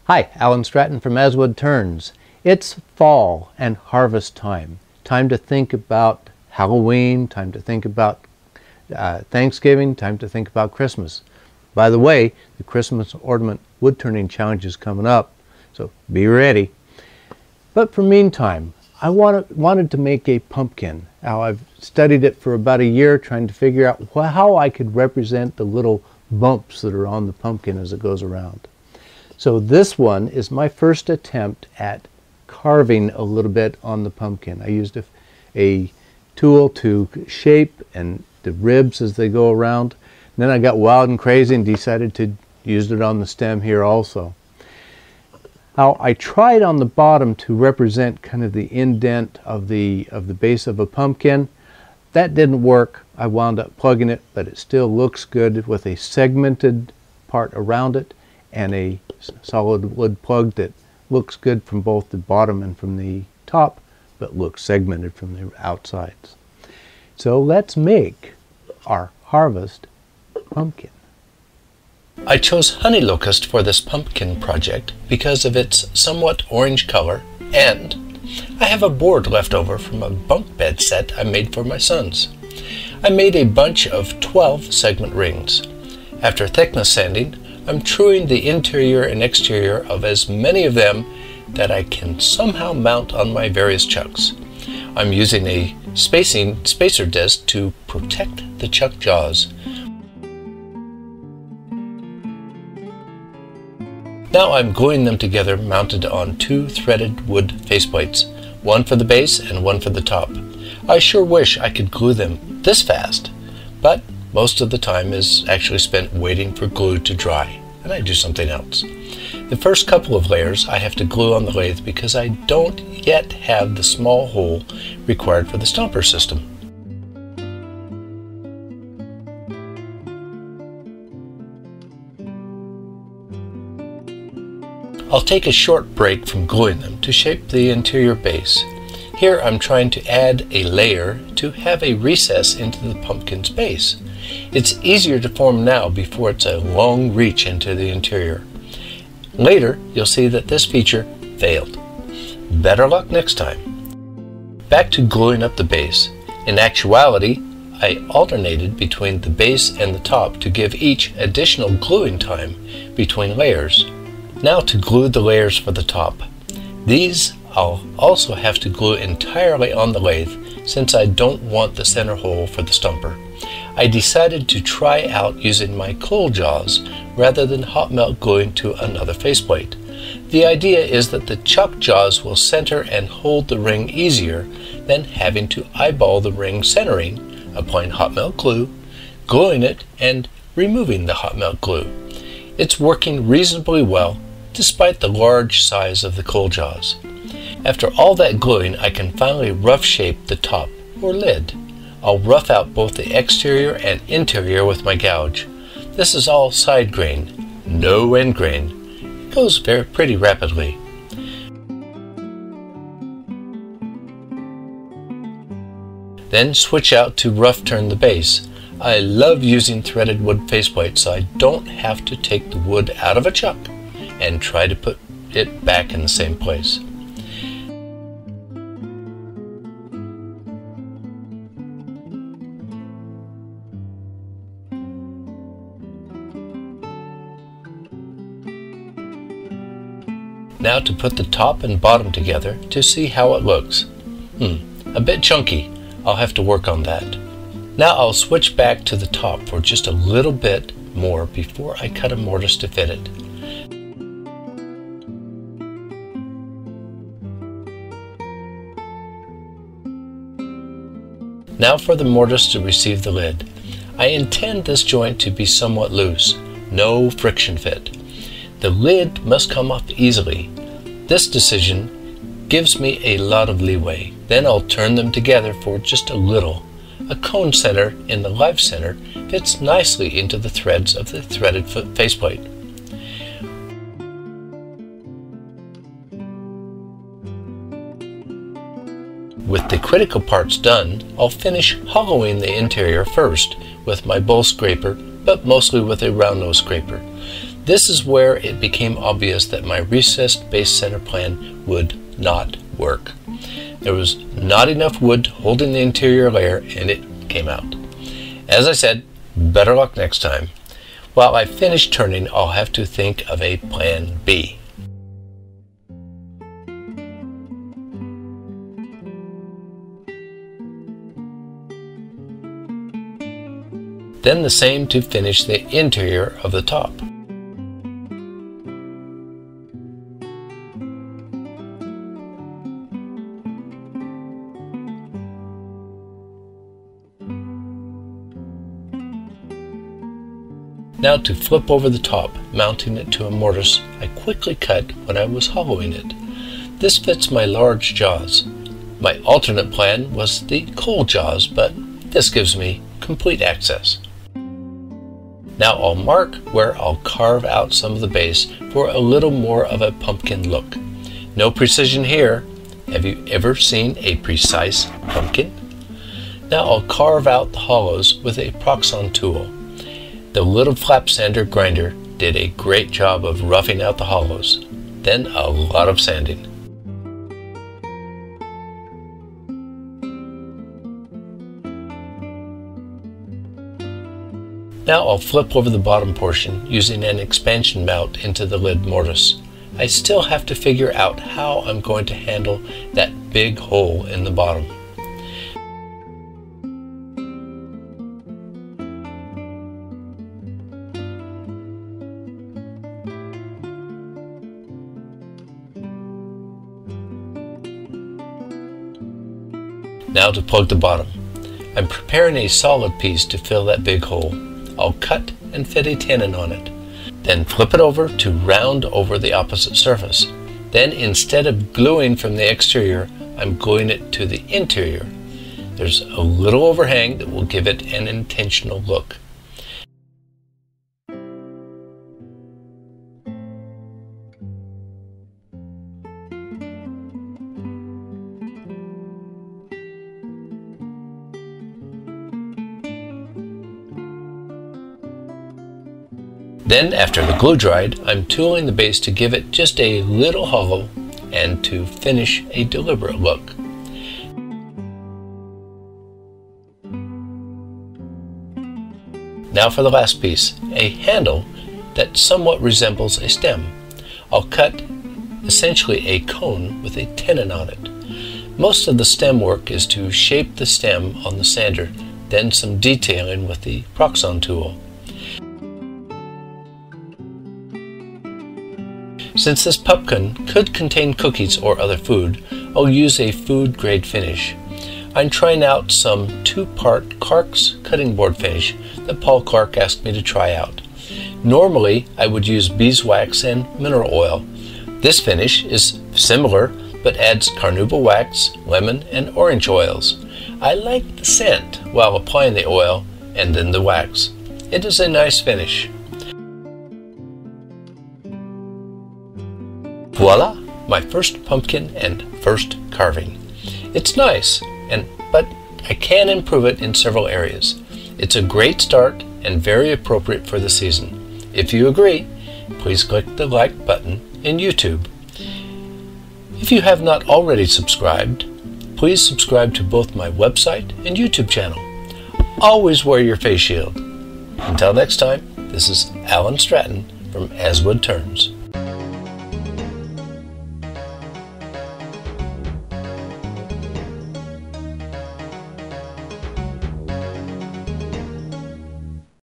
Hi, Alan Stratton from As Wood Turns. It's fall and harvest time. Time to think about Halloween, time to think about Thanksgiving, time to think about Christmas. By the way, the Christmas Ornament Wood Turning Challenge is coming up, so be ready. But for meantime, I wanted to make a pumpkin. Now, I've studied it for about a year, trying to figure out how I could represent the little bumps that are on the pumpkin as it goes around. So this one is my first attempt at carving a little bit on the pumpkin. I used a tool to shape and the ribs as they go around. And then I got wild and crazy and decided to use it on the stem here also. Now, I tried on the bottom to represent kind of the indent of the base of a pumpkin. That didn't work. I wound up plugging it, but it still looks good with a segmented part around it and a solid wood plug that looks good from both the bottom and from the top, but looks segmented from the outsides. So let's make our harvest pumpkin. I chose Honey Locust for this pumpkin project because of its somewhat orange color, and I have a board left over from a bunk bed set I made for my sons. I made a bunch of 12 segment rings. After thickness sanding, I'm truing the interior and exterior of as many of them that I can somehow mount on my various chucks. I'm using a spacer disc to protect the chuck jaws. Now I'm gluing them together mounted on two threaded wood faceplates, one for the base and one for the top. I sure wish I could glue them this fast, but most of the time is actually spent waiting for glue to dry, and I do something else. The first couple of layers I have to glue on the lathe because I don't yet have the small hole required for the stomper system. I'll take a short break from gluing them to shape the interior base. Here I'm trying to add a layer to have a recess into the pumpkin's base. It's easier to form now before it's a long reach into the interior. Later, you'll see that this feature failed. Better luck next time. Back to gluing up the base. In actuality, I alternated between the base and the top to give each additional gluing time between layers. Now to glue the layers for the top. These I'll also have to glue entirely on the lathe since I don't want the center hole for the stumper. I decided to try out using my coal jaws rather than hot melt gluing to another faceplate. The idea is that the chuck jaws will center and hold the ring easier than having to eyeball the ring centering, applying hot melt glue, gluing it, and removing the hot melt glue. It's working reasonably well despite the large size of the coal jaws. After all that gluing, I can finally rough shape the top or lid. I'll rough out both the exterior and interior with my gouge. This is all side grain, no end grain. It goes pretty rapidly. Then switch out to rough turn the base. I love using threaded wood faceplates so I don't have to take the wood out of a chuck and try to put it back in the same place. Now to put the top and bottom together to see how it looks. A bit chunky. I'll have to work on that. Now I'll switch back to the top for just a little bit more before I cut a mortise to fit it. Now for the mortise to receive the lid. I intend this joint to be somewhat loose, no friction fit. The lid must come off easily. This decision gives me a lot of leeway. Then I'll turn them together for just a little. A cone center in the live center fits nicely into the threads of the threaded faceplate. With the critical parts done, I'll finish hollowing the interior first with my bowl scraper, but mostly with a round nose scraper. This is where it became obvious that my recessed base center plan would not work. There was not enough wood holding the interior layer, and it came out. As I said, better luck next time. While I finish turning, I'll have to think of a plan B. Then the same to finish the interior of the top. Now to flip over the top, mounting it to a mortise I quickly cut when I was hollowing it. This fits my large jaws. My alternate plan was the coal jaws, but this gives me complete access. Now I'll mark where I'll carve out some of the base for a little more of a pumpkin look. No precision here. Have you ever seen a precise pumpkin? Now I'll carve out the hollows with a proxxon tool. The little flap sander grinder did a great job of roughing out the hollows, then a lot of sanding. Now I'll flip over the bottom portion using an expansion mount into the lid mortise. I still have to figure out how I'm going to handle that big hole in the bottom. Now to plug the bottom. I'm preparing a solid piece to fill that big hole. I'll cut and fit a tenon on it. Then flip it over to round over the opposite surface. Then instead of gluing from the exterior, I'm gluing it to the interior. There's a little overhang that will give it an intentional look. Then, after the glue dried, I'm tooling the base to give it just a little hollow and to finish a deliberate look. Now for the last piece, a handle that somewhat resembles a stem. I'll cut essentially a cone with a tenon on it. Most of the stem work is to shape the stem on the sander, then some detailing with the proxxon tool. Since this pumpkin could contain cookies or other food, I'll use a food grade finish. I'm trying out some 2-part Clark's cutting board finish that Paul Clark asked me to try out. Normally I would use beeswax and mineral oil. This finish is similar but adds carnauba wax, lemon and orange oils. I like the scent while applying the oil and then the wax. It is a nice finish. Voila! My first pumpkin and first carving. It's nice, but I can improve it in several areas. It's a great start and very appropriate for the season. If you agree, please click the like button in YouTube. If you have not already subscribed, please subscribe to both my website and YouTube channel. Always wear your face shield. Until next time, this is Alan Stratton from As Wood Turns.